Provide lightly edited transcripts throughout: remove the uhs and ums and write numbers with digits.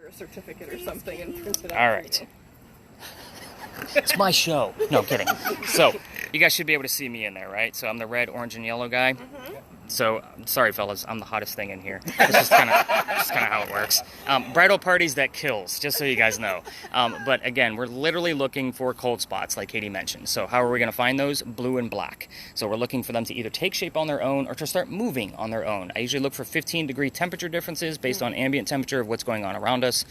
a certificate or something and print it out. All right. It's my show. No, I'm kidding. So, you guys should be able to see me in there, right? So, I'm the red, orange, and yellow guy. So, sorry, fellas, I'm the hottest thing in here. It's just kind of how it works. Bridal parties, that kills, just so you guys know. But again, we're literally looking for cold spots, like Katie mentioned. So, how are we going to find those? Blue and black. So, we're looking for them to either take shape on their own or to start moving on their own. I usually look for 15-degree temperature differences based on ambient temperature of what's going on around us.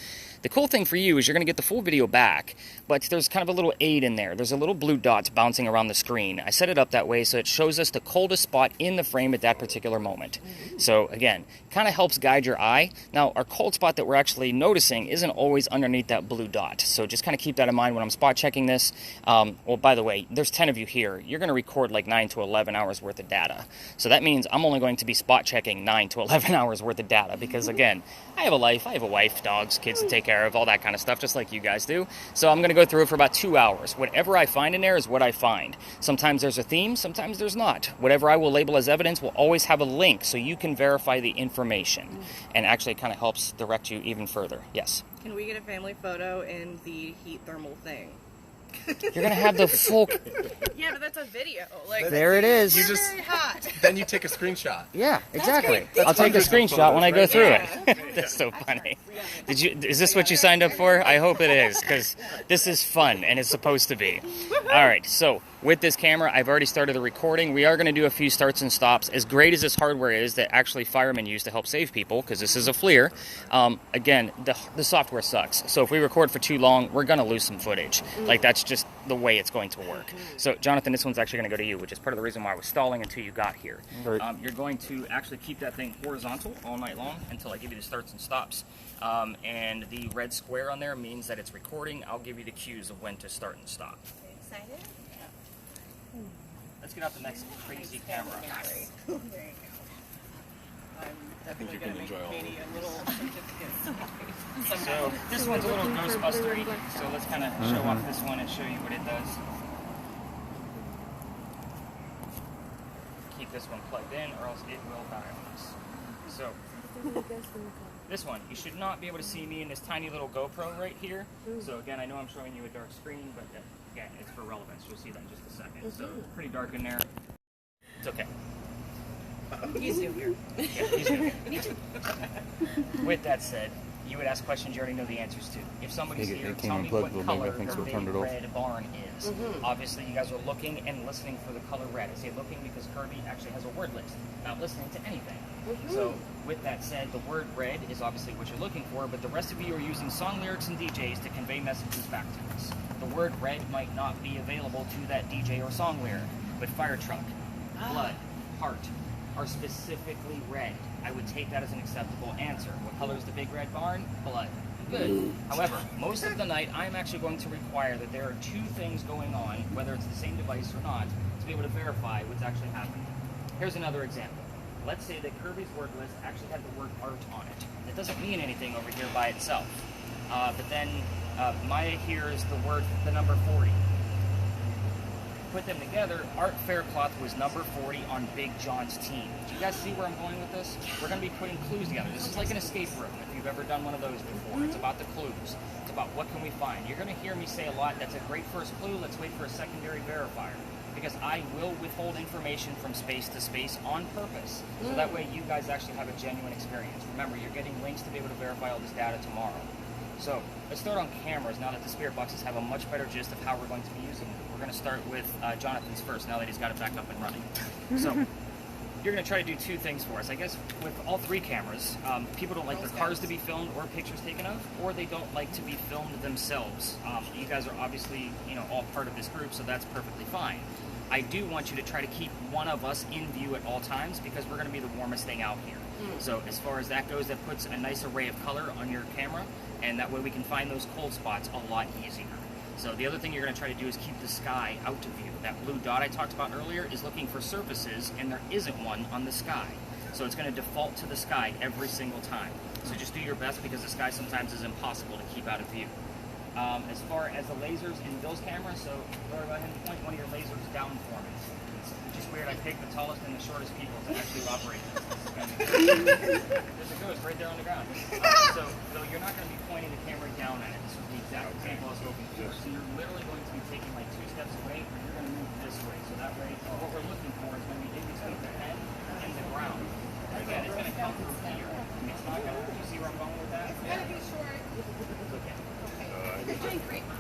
The cool thing for you is you're going to get the full video back, but there's kind of a little aid in there. There's a little blue dots bouncing around the screen. I set it up that way so it shows us the coldest spot in the frame at that particular moment. So again, kind of helps guide your eye. Now, our cold spot that we're actually noticing isn't always underneath that blue dot. So just kind of keep that in mind when I'm spot checking this. Well, by the way, there's 10 of you here. You're going to record like 9 to 11 hours worth of data. So that means I'm only going to be spot checking 9 to 11 hours worth of data because, again, I have a life. I have a wife, dogs, kids to take care of, all that kind of stuff, just like you guys do. So I'm going to go through it for about 2 hours. Whatever I find in there is what I find. Sometimes there's a theme, sometimes there's not. Whatever I will label as evidence will always have a link so you can verify the information. And actually it kind of helps direct you even further. Yes? Can we get a family photo in the heat thermal thing? You're going to have the full... Yeah, but that's a video. Like, there it is. You're very hot. Then you take a screenshot. Yeah, exactly. That's I'll take a screenshot when I go through Yeah. it. That's so funny. Is this what you signed up for? I hope it is, because this is fun, and it's supposed to be. All right, so with this camera, I've already started the recording. We are going to do a few starts and stops. As great as this hardware is that actually firemen use to help save people, because this is a FLIR, again, the software sucks. So if we record for too long, we're going to lose some footage. Like, that's just the way it's going to work. So, Jonathan, this one's actually going to go to you, which is part of the reason why I was stalling until you got here. Right. You're going to actually keep that thing horizontal all night long until I give you the starts and stops. And the red square on there means that it's recording. I'll give you the cues of when to start and stop. Excited? Yeah. Let's get out the next crazy camera. There you go. I'm definitely going to make Katie a little certificate. So this one's a little Ghostbustery, so let's kind of show off this one and show you what it does. Keep this one plugged in or else it will die on us. So this one, you should not be able to see me in this tiny little GoPro right here. So again, I know I'm showing you a dark screen, but again, it's for relevance. You'll see that in just a second. So it's pretty dark in there. It's okay. He's new here. Yeah, he's new. With that said, you would ask questions you already know the answers to. If somebody's here, tell me what color the big red barn is. Obviously, you guys are looking and listening for the color red. I say looking because Kirby actually has a word list, not listening to anything. So, with that said, the word red is obviously what you're looking for, but the rest of you are using song lyrics and DJs to convey messages back to us. The word red might not be available to that DJ or song lyric, but fire truck, blood, heart, are specifically red. I would take that as an acceptable answer. What color is the big red barn? Blood. Good. However, most of the night, I'm actually going to require that there are two things going on, whether it's the same device or not, to be able to verify what's actually happening. Here's another example. Let's say that Kirby's word list actually had the word art on it. That doesn't mean anything over here by itself. But then Maya here is the number 40. Put them together, Art Faircloth was number 40 on Big John's team. Do you guys see where I'm going with this? We're going to be putting clues together. This is like an escape room, if you've ever done one of those before. It's about the clues. It's about what can we find. You're going to hear me say a lot, that's a great first clue, let's wait for a secondary verifier. Because I will withhold information from space to space on purpose. So that way you guys actually have a genuine experience. Remember, you're getting links to be able to verify all this data tomorrow. So, let's start on cameras now that the spirit boxes have a much better gist of how we're going to be using them. We're going to start with Jonathan's first, now that he's got it back up and running. So, you're going to try to do two things for us. I guess with all three cameras, people don't like their cars to be filmed or pictures taken of, or they don't like to be filmed themselves. You guys are obviously, all part of this group, so that's perfectly fine. I do want you to try to keep one of us in view at all times because we're going to be the warmest thing out here. So as far as that goes, that puts a nice array of color on your camera, and that way we can find those cold spots a lot easier. So the other thing you're going to try to do is keep the sky out of view. That blue dot I talked about earlier is looking for surfaces, and there isn't one on the sky. So it's going to default to the sky every single time. So just do your best because the sky sometimes is impossible to keep out of view. As far as the lasers in Bill's camera, so Laura, go ahead and point one of your lasers down for me. It's just weird, I picked the tallest and the shortest people to actually operate this. There's a ghost right there on the ground. So Bill, you're not going to be pointing Exactly. Same philosophy open floor. So you're literally going to be taking like 2 steps away, or you're going to move this way. So that way, what we're looking for is going to be in between the head and the ground. And again, it's going to come from here. It's not going to. You see where I'm going with that? It's going to be short. It's okay. You're doing great, Mom.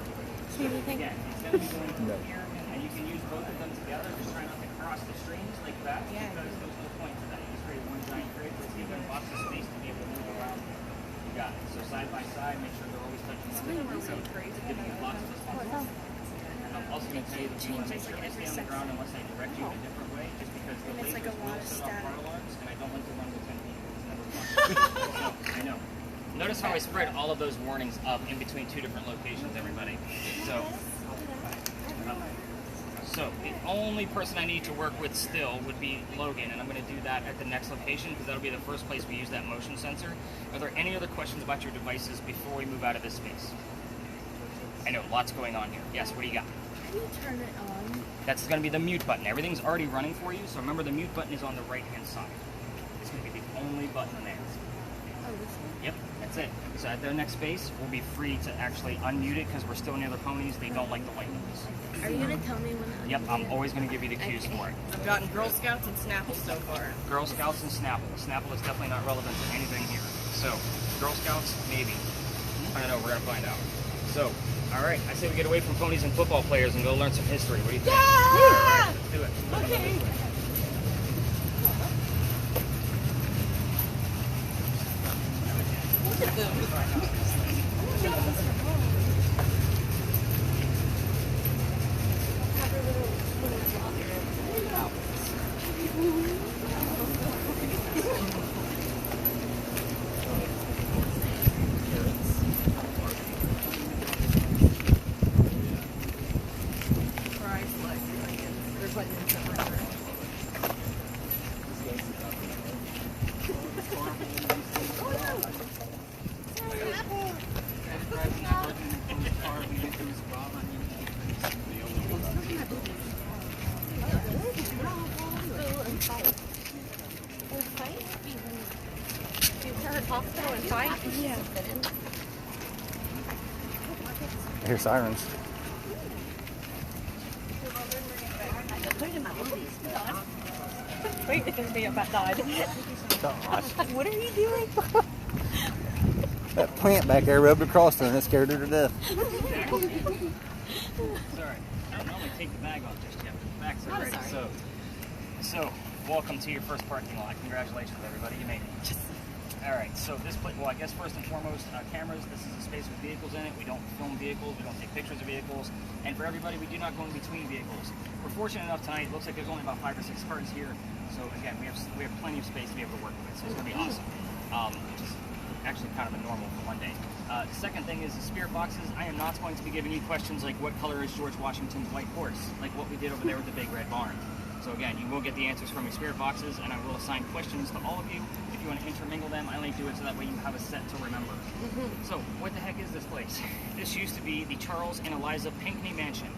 Again, it's going to be going from here, and you can use both of them together. Just try not to cross the strings like that, because there's no point to that. You just create one giant grid. Let's give them lots of space to be able to move around. You got it. So side by side, make sure they're always touching the ground. So giving you lots of responsibility. And I'm also going to tell you that you want to make sure they stay on the ground unless I direct you in a different way, just because the lasers will set off fire alarms, and I don't like to run with 10 people. It's never fun. So, I know. Notice how I spread all of those warnings up in between 2 different locations, everybody. So the only person I need to work with still would be Logan, and I'm going to do that at the next location because that'll be the first place we use that motion sensor. Are there any other questions about your devices before we move out of this space? I know, lots going on here. Yes, what do you got? Can you turn it on? That's going to be the mute button. Everything's already running for you, so remember the mute button is on the right-hand side. It's going to be the only button there. Oh, this one? Yep, that's it. So at their next space, we'll be free to actually unmute it because we're still near the ponies. They don't like the light noise. Are you going to tell me when to Yep, I'm always going to give you the cues for it. I've gotten Girl Scouts and Snapple so far. Girl Scouts and Snapple. Snapple is definitely not relevant to anything here. So, Girl Scouts, maybe. I don't know, we're going to find out. So, all right, I say we get away from ponies and football players and go learn some history. What do you think? Yeah! Let's do it. Okay. Look at them. Hospital and fight? Yeah. I hear sirens. Wait, because we about died. Gosh. What are you doing? That plant back there rubbed across her and it scared her to death. Sorry. I don't normally take the bag off just yet, but the bags are ready. So, welcome to your first parking lot. Congratulations, everybody. You made it. All right, so this place, well, I guess first and foremost, cameras. This is a space with vehicles in it. We don't film vehicles. We don't take pictures of vehicles. And for everybody, we do not go in between vehicles. We're fortunate enough tonight. It looks like there's only about 5 or 6 cars here. So again, we have plenty of space to be able to work with. So it's going to be awesome. Which is actually kind of a normal for one day. The second thing is the spirit boxes. I am not going to be giving you questions like what color is George Washington's white horse, like what we did over there with the Big Red Barn. So again, you will get the answers from your spirit boxes, and I will assign questions to all of you. If you want to intermingle them, I only do it so that way you have a set to remember. So, what the heck is this place? This used to be the Charles and Eliza Pinckney Mansion.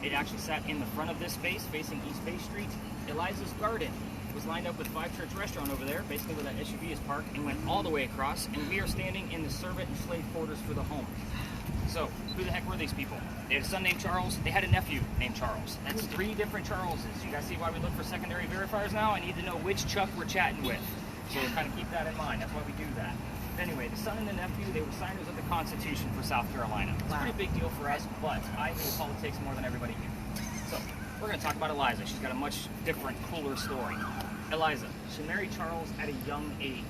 It actually sat in the front of this space, facing East Bay Street. Eliza's garden was lined up with Five Church Restaurant over there, basically where that SUV is parked, and went all the way across, and we are standing in the servant and slave quarters for the home. So, who the heck were these people? They had a son named Charles. They had a nephew named Charles. That's 3 different Charleses. You guys see why we look for secondary verifiers now? I need to know which Chuck we're chatting with. So kind of keep that in mind. That's why we do that. But anyway, the son and the nephew, they were signers of the Constitution for South Carolina. It's a pretty big deal for us, but I hate politics more than everybody here. So, we're going to talk about Eliza. She's got a much different, cooler story. Eliza, she married Charles at a young age.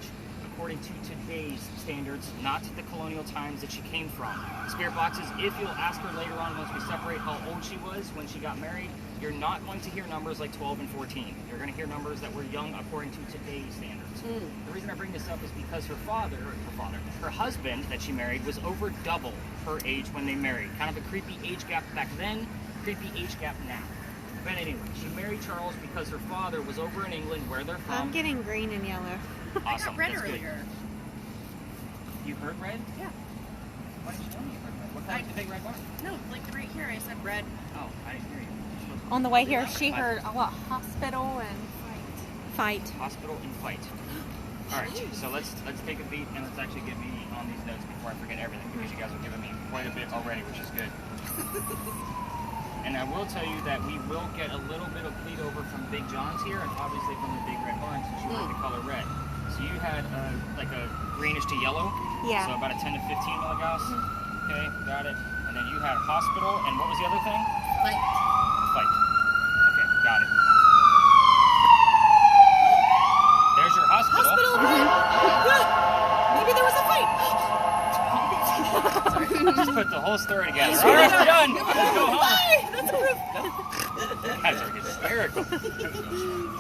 According to today's standards, not the colonial times that she came from. Spirit boxes, if you'll ask her later on once we separate how old she was when she got married, you're not going to hear numbers like 12 and 14. You're going to hear numbers that were young according to today's standards. The reason I bring this up is because her husband that she married was over double her age when they married. Kind of a creepy age gap back then, creepy age gap now. But anyway, she married Charles because her father was over in England where they're from. I'm getting green and yellow. Awesome. I got red That's earlier. Good. You heard red? Yeah. Why didn't you tell me you heard red? What color is the Big Red Barn? No, like right here I said red. Oh, I didn't hear you. On the way here, she heard a lot hospital and fight. Hospital and fight. All right, so let's take a beat and let's actually get me on these notes before I forget everything, because you guys are giving me quite a bit already, which is good. And I will tell you that we will get a little bit of bleed over from Big John's here, and obviously from the Big Red Barn, since you like the color red. So you had like a greenish to yellow. Yeah. So about a 10 to 15 milligauss. Okay, got it. And then you had hospital, and what was the other thing? Fight. Fight. Okay, got it. There's your hospital. Maybe there was a fight. Just put the whole story together. All right, we're done. Let's go home. Bye. That's a roof. You guys are hysterical.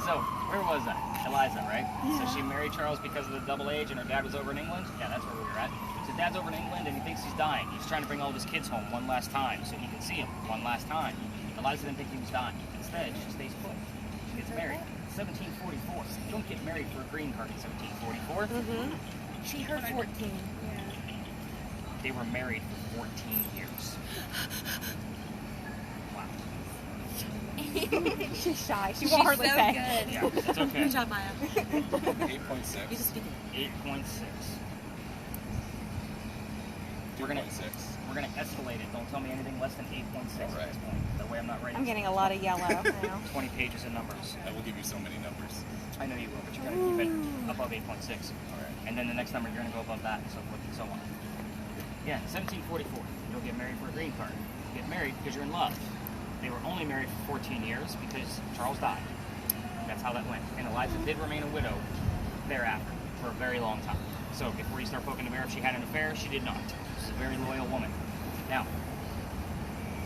So, where was I? Eliza, right? So she married Charles because of the double age and her dad was over in England? Yeah, that's where we were at. So dad's over in England and he thinks he's dying. He's trying to bring all of his kids home one last time so he can see them one last time. Eliza didn't think he was dying. Instead, she stays put. She gets married. 1744. You don't get married for a green card in 1744. She heard 14. They were married for 14 years. Wow. She's shy. She won't hardly say. Yeah, it's okay. Good job, Maya. 8.6. You just speak it. 8.6. We're gonna escalate it. Don't tell me anything less than 8.6 at this point. That way I'm not writing. I'm getting a lot of yellow now. 20 pages of numbers. I will give you so many numbers. I know you will, but you're gonna keep it above 8.6. All right. And then the next number you're gonna go above that, and so forth and so on. Yeah, 1744. You don't get married for a green card. You get married because you're in love. They were only married for 14 years because Charles died. That's how that went. And Eliza did remain a widow thereafter for a very long time. So before you start poking the bear if she had an affair, she did not. She's a very loyal woman. Now,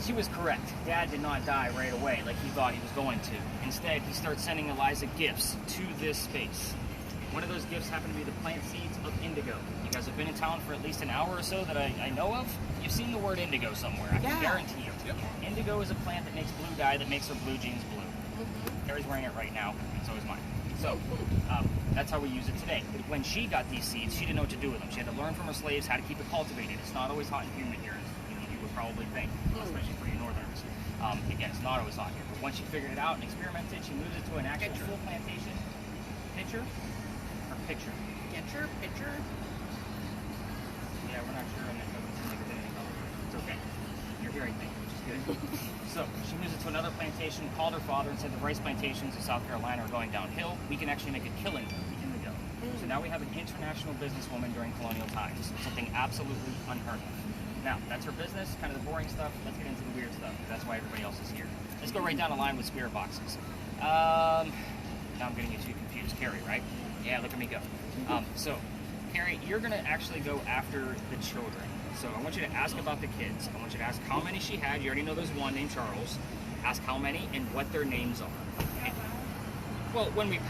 she was correct. Dad did not die right away like he thought he was going to. Instead, he starts sending Eliza gifts to this space. One of those gifts happened to be the plant seeds of indigo. You guys have been in town for at least an hour or so that I know of. You've seen the word indigo somewhere, I can guarantee you. Yep. Indigo is a plant that makes blue dye that makes her blue jeans blue. Carrie's wearing it right now, and so is mine. So, that's how we use it today. But when she got these seeds, she didn't know what to do with them. She had to learn from her slaves how to keep it cultivated. It's not always hot and humid here, as you would probably think, especially for you northerners. Again, it's not always hot here. But once she figured it out and experimented, she moves it to an actual full plantation. Picture? Or picture? Get your picture. Yeah, we're not sure, and it doesn't seem like it's anything else. It's okay. You're hearing things, which is good. So, she moves it to another plantation, called her father, and said the rice plantations in South Carolina are going downhill. We can actually make a killing with the indigo. So now we have an international businesswoman during colonial times. Something absolutely unheard of. Now, that's her business, kind of the boring stuff. Let's get into the weird stuff, because that's why everybody else is here. Let's go right down the line with spirit boxes. Now I'm getting you too confused. Carrie, right? Yeah, look at me go. So, Carrie, you're going to actually go after the children. So I want you to ask about the kids. I want you to ask how many she had. You already know there's one named Charles. Ask how many and what their names are. Okay? Well, when we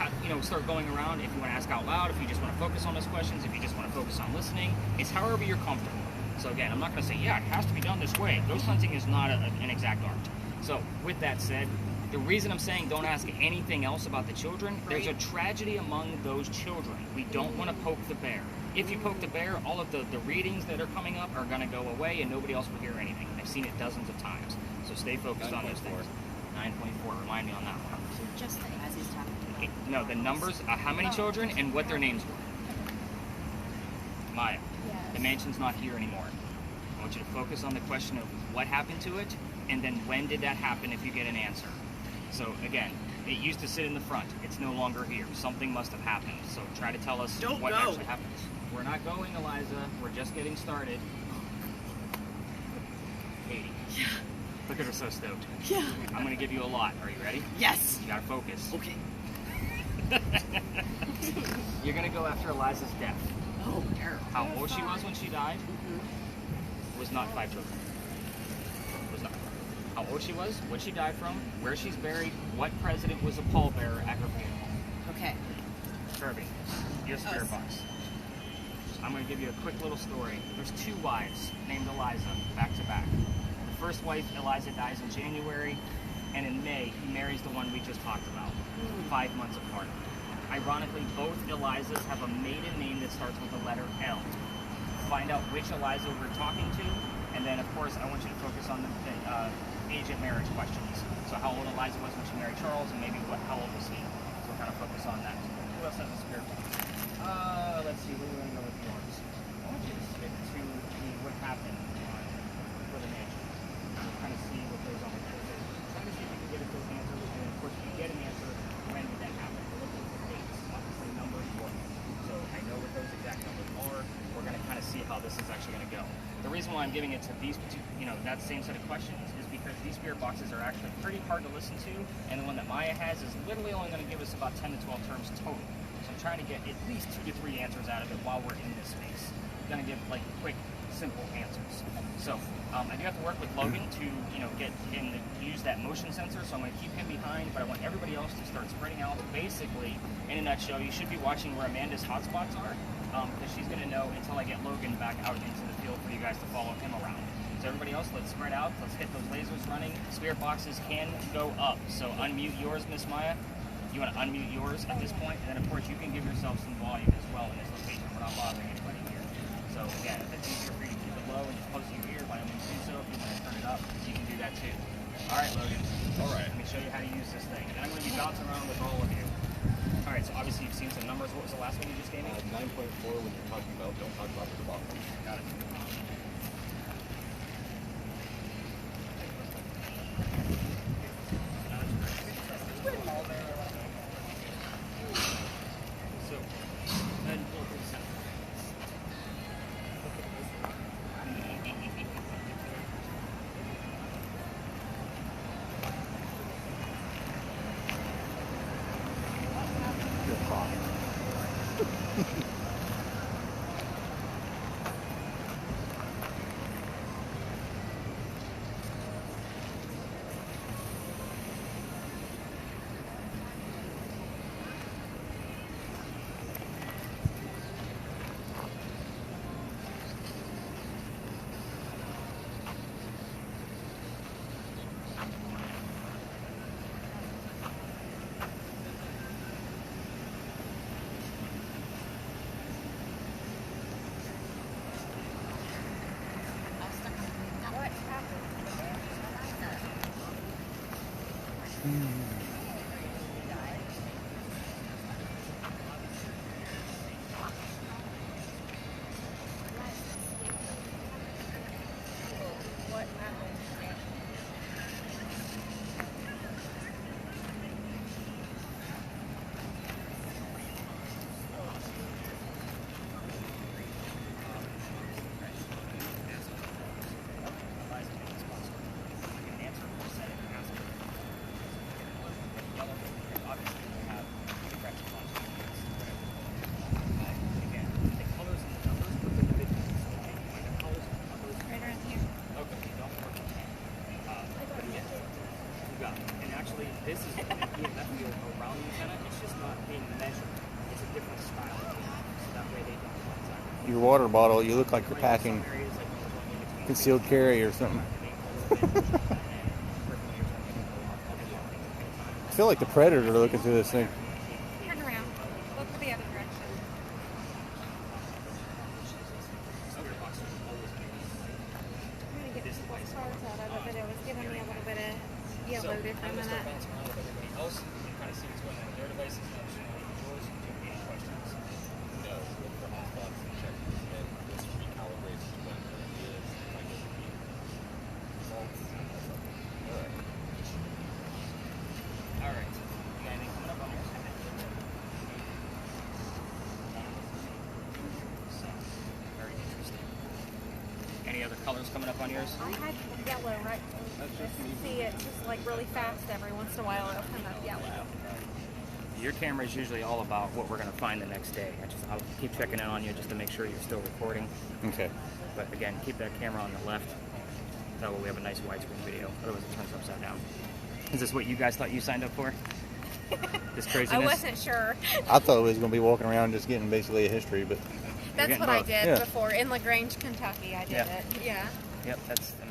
start going around, if you want to ask out loud, if you just want to focus on those questions, if you just want to focus on listening, it's however you're comfortable. So again, I'm not going to say, yeah, it has to be done this way. Ghost hunting is not an exact art. So with that said, the reason I'm saying don't ask anything else about the children, there's a tragedy among those children. We don't want to poke the bear. If you poke the bear, all of the readings that are coming up are going to go away and nobody else will hear anything. I've seen it dozens of times. So stay focused on those things. 924, remind me on that one. So just as he's talking to me. No, the numbers, how many children and what their names were. Maya, the mansion's not here anymore. I want you to focus on the question of what happened to it and then when did that happen if you get an answer. So again, it used to sit in the front. It's no longer here. Something must have happened. So try to tell us what actually happened. We're not going, Eliza. We're just getting started. Katie. Yeah. Look at her so stoked. Yeah. I'm going to give you a lot. Are you ready? Yes. You got to focus. Okay. You're going to go after Eliza's death. Oh, terrible. How old she was when she died was not 5 children. Was not. How old she was, what she died from, where she's buried, what president was a pallbearer at her funeral. Okay. Kirby, your spirit box. I'm going to give you a quick little story. There's 2 wives named Eliza, back to back. The first wife, Eliza, dies in January, and in May, he marries the one we just talked about, 5 months apart. Ironically, both Elizas have a maiden name that starts with the letter L. Find out which Eliza we're talking to, and then, of course, I want you to focus on the age of marriage questions. So how old Eliza was when she married Charles, and maybe how old was he? So kind of focus on that. Who else has a spirit box? Let's see, what do we want to know with yours? I want you to stick to what happened for the mansion. We'll kind of see what goes on with those. Trying to see if you can get at those answers, and then of course, if you get an answer, when did that happen? We're looking for dates, obviously numbers work. So I know what those exact numbers are. We're going to kind of see how this is actually going to go. The reason why I'm giving it to these, that same set of questions is because these spirit boxes are actually pretty hard to listen to, and the one that Maya has is literally only going to give us about 10 to 12 terms total. So I'm trying to get at least 2 to 3 answers out of it while we're in this space. I'm going to give like quick, simple answers. So I do have to work with Logan to get him to use that motion sensor. So I'm going to keep him behind, but I want everybody else to start spreading out. Basically, in a nutshell, you should be watching where Amanda's hotspots are, because she's going to know until I get Logan back out into the field for you guys to follow him around. So everybody else, let's spread out. Let's hit those lasers running. Spirit boxes can go up. So unmute yours, Miss Maya. You want to unmute yours at this point, and then of course you can give yourself some volume as well in this location. We're not bothering anybody here. So again, if it's easier for you to keep it low and just close to your ear, by all means do so. If you want to turn it up, you can do that too. All right, Logan. All right. Let me show you how to use this thing. And I'm going to be bouncing around with all of you. All right, so obviously you've seen some numbers. What was the last one you just gave me? 9.4 when you're talking about, don't talk about the debacle. Got it. So, and pull through the center. You're hot. This is the EMF field around the antenna. It's just not being measured. It's a different style of EMF, so that way they don't contact. Your water bottle, you look like you're packing Some areas, like, when we're going in between concealed carry or something. I feel like the Predator looking through this thing. Turn around. Look the other direction. I'm going to get some stars out of it, but it was giving me a little bit of yellow there for a I'm going to start minute. bouncing around with everybody else and kind of see what's going on with their devices and understand what yours and do any questions. No, look for hotspots and check and just recalibrate what currently is. Like it would be results. All right. All right. You got anything coming up on yours? So, very interesting. Any other colors coming up on yours? I had yellow right. Just see it just like really fast every once in a while. It'll come up yellow. Your camera is usually all about what we're going to find the next day. I'll keep checking in on you just to make sure you're still recording. Okay. But again, keep that camera on the left. That way we have a nice widescreen video. Otherwise it turns upside down. Is this what you guys thought you signed up for? This craziness? I wasn't sure. I thought it was going to be walking around just getting basically a history, but That's getting what I both. did Yeah. before in LaGrange, Kentucky. I did Yeah. it. Yeah. Yep,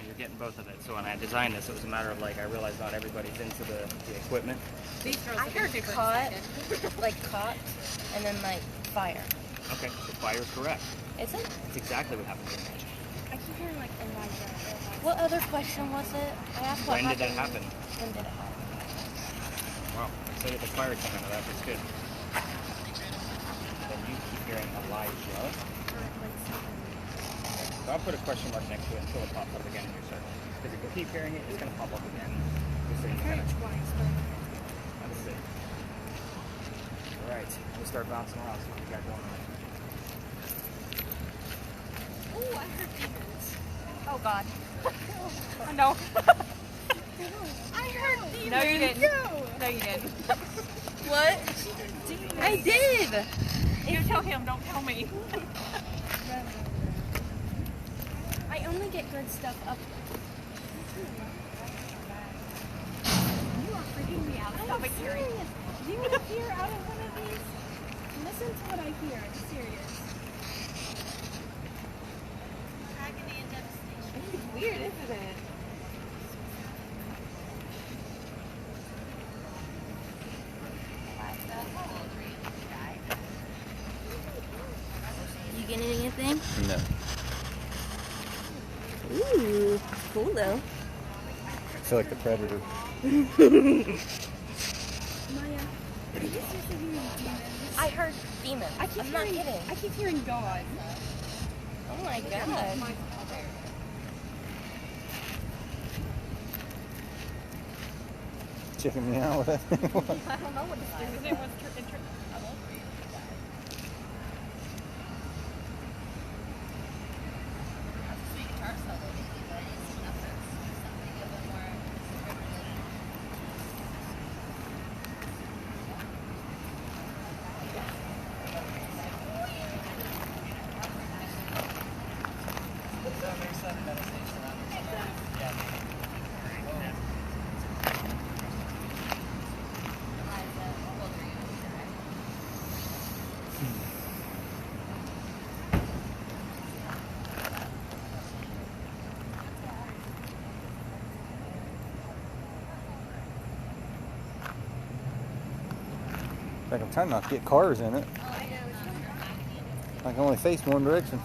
you're getting both of it. So when I designed this, it was a matter of I realized not everybody's into the equipment. These girls I are heard super caught, excited. like caught, and then like fire. Okay, the fire's correct. Is it? That's exactly what happened in Magic. I keep hearing like Elijah. What other question was it? I asked what When did that happened. happen? When did it happen? Wow, so the fire came out of that. That's good. Then you keep hearing Elijah. So I'll put a question mark next to it until it pops up again in your search. Because if you keep hearing it, it's going to pop up again. Just so you kind of. Let's see. Alright, we'll start bouncing around, see what we got going on. Oh, I heard demons. Oh God. Oh, no. I heard demons. No, you didn't. No, you didn't. What? I did. You tell him, don't tell me. I only get good stuff up. You are freaking me out. Stop it, Carrie. Do you want to hear out of one of these? Listen to what I hear. I'm serious. Agony and devastation. It's weird, isn't it? You getting anything? No. Ooh, cool though. I feel like the Predator. Maya, did you seriously hear demons? I heard demons. I'm not kidding. I keep hearing God. Oh my God. Checking me out with that. I don't know what this is. It was Like I'm trying not to get cars in it. I can only face one direction.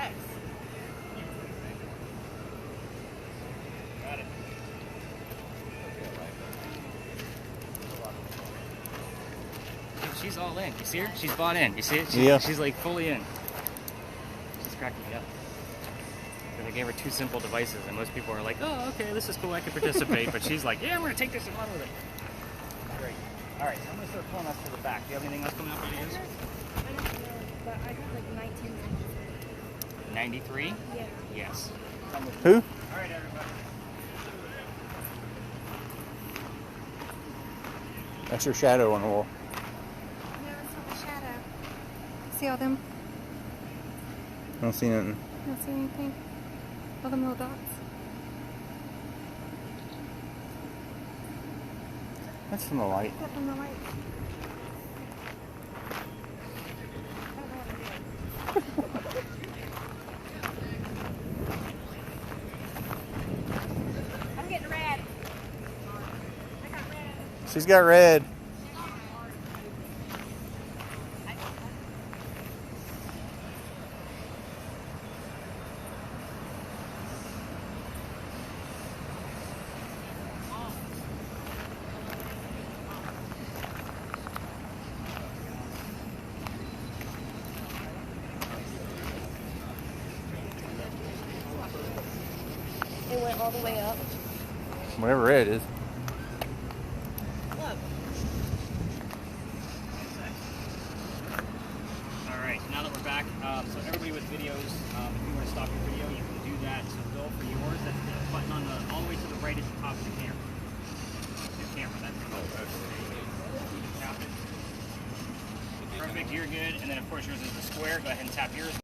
X. Got it. She's all in. You see her? She's bought in. You see it? She's like fully in. She's cracking me up. Because I gave her 2 simple devices, and most people are like, oh, okay, this is cool, I can participate. But she's like, yeah, I'm going to take this and run with it. Great. All right, so I'm going to start pulling us to the back. Do you have anything else coming up for yours? I don't know, but I got like 19. 93? Yeah. Yes. Who? All right, everybody. That's your shadow on the wall. No, it's not a shadow. See all them? I don't see nothing. I don't see anything. All them little dots. That's from the light. That's from the light. I'm getting red. I got red. She's got red. It went all the way up. Whatever red is. Look. All right, now that we're back, so everybody with videos, if you want to stop your video, you can do that. So Bill, for yours, that's the button on the all the way to the right at the top of the camera. The camera, that's the button. Tap it. Perfect, you're good. And then of course yours is the square. Go ahead and tap yours.